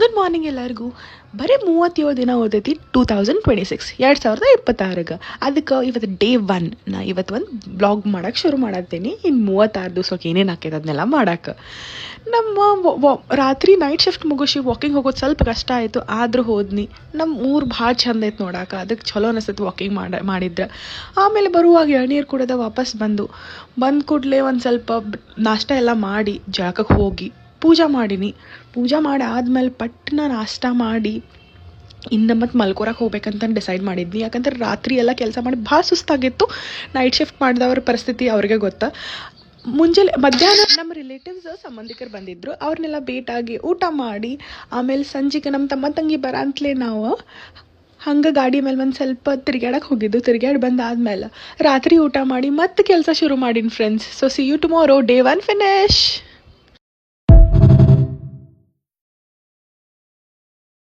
Good morning ಎಲ್ಲರಿಗೂ. ಬರೀ 37 ದಿನ ಓದೈತಿ 2026 2026ಗೆ. ಅದಕ್ಕೆ ಇವತ್ತು ಡೇ 1. ನಾ ಇವತ್ತು ಒಂದು ಬ್ಲಾಗ್ ಮಾಡೋಕ್ಕೆ ಶುರು ಮಾಡತ್ತೀನಿ. ಇನ್ನು 36 ದಿವ್ಸಕ್ಕೆ ಏನೇನು ಹಾಕೈತೆ ಅದನ್ನೆಲ್ಲ ಮಾಡೋಕ್ಕೆ. ನಮ್ಮ ರಾತ್ರಿ ನೈಟ್ ಶಿಫ್ಟ್ ಮುಗಿಸಿ ವಾಕಿಂಗ್ ಹೋಗೋದು ಸ್ವಲ್ಪ ಕಷ್ಟ ಆಯಿತು, ಆದರೂ ಹೋದ್ನಿ. ನಮ್ಮ ಊರು ಭಾಳ ಚಂದ ಐತೆ ನೋಡೋಕೆ, ಅದಕ್ಕೆ ಚಲೋ ಅನಿಸ್ತೈತೆ ವಾಕಿಂಗ್ ಮಾಡಿದ್ರೆ. ಆಮೇಲೆ ಬರುವಾಗ ಎಳ್ನೀರು ಕುಡಿದ ವಾಪಸ್ ಬಂದು ಕೂಡಲೇ ಒಂದು ಸ್ವಲ್ಪ ನಾಷ್ಟ ಎಲ್ಲ ಮಾಡಿ ಜಳಕಕ್ಕೆ ಹೋಗಿ ಪೂಜೆ ಮಾಡಿ ಆದಮೇಲೆ ಪಟ್ಟನ ನಾಷ್ಟ ಮಾಡಿ ಇನ್ನು ಮತ್ತು ಮಲ್ಕೊರಕ್ಕೆ ಹೋಗ್ಬೇಕಂತ ಡಿಸೈಡ್ ಮಾಡಿದ್ವಿ. ಯಾಕಂದ್ರೆ ರಾತ್ರಿ ಎಲ್ಲ ಕೆಲಸ ಮಾಡಿ ಭಾಳ ಸುಸ್ತಾಗಿತ್ತು. ನೈಟ್ ಶಿಫ್ಟ್ ಮಾಡಿದವ್ರ ಪರಿಸ್ಥಿತಿ ಅವ್ರಿಗೆ ಗೊತ್ತಾ. ಮಧ್ಯಾಹ್ನ ನಮ್ಮ ರಿಲೇಟಿವ್ಸ್ ಸಂಬಂಧಿಕರು ಬಂದಿದ್ದರು, ಅವ್ರನ್ನೆಲ್ಲ ಭೇಟಾಗಿ ಊಟ ಮಾಡಿ ಆಮೇಲೆ ಸಂಜೆಗೆ ನಮ್ಮ ತಮ್ಮ ತಂಗಿ ಬರಂತಲೇ ನಾವು ಹಂಗೆ ಗಾಡಿ ಮೇಲೆ ಒಂದು ಸ್ವಲ್ಪ ತಿರ್ಗಾಡಕ್ಕೆ ಹೋಗಿದ್ದು. ತಿರ್ಗಾಡಿ ಬಂದಾದ್ಮೇಲೆ ರಾತ್ರಿ ಊಟ ಮಾಡಿ ಮತ್ತೆ ಕೆಲಸ ಶುರು ಮಾಡೀನಿ friends. So see you tomorrow, day 1 finish.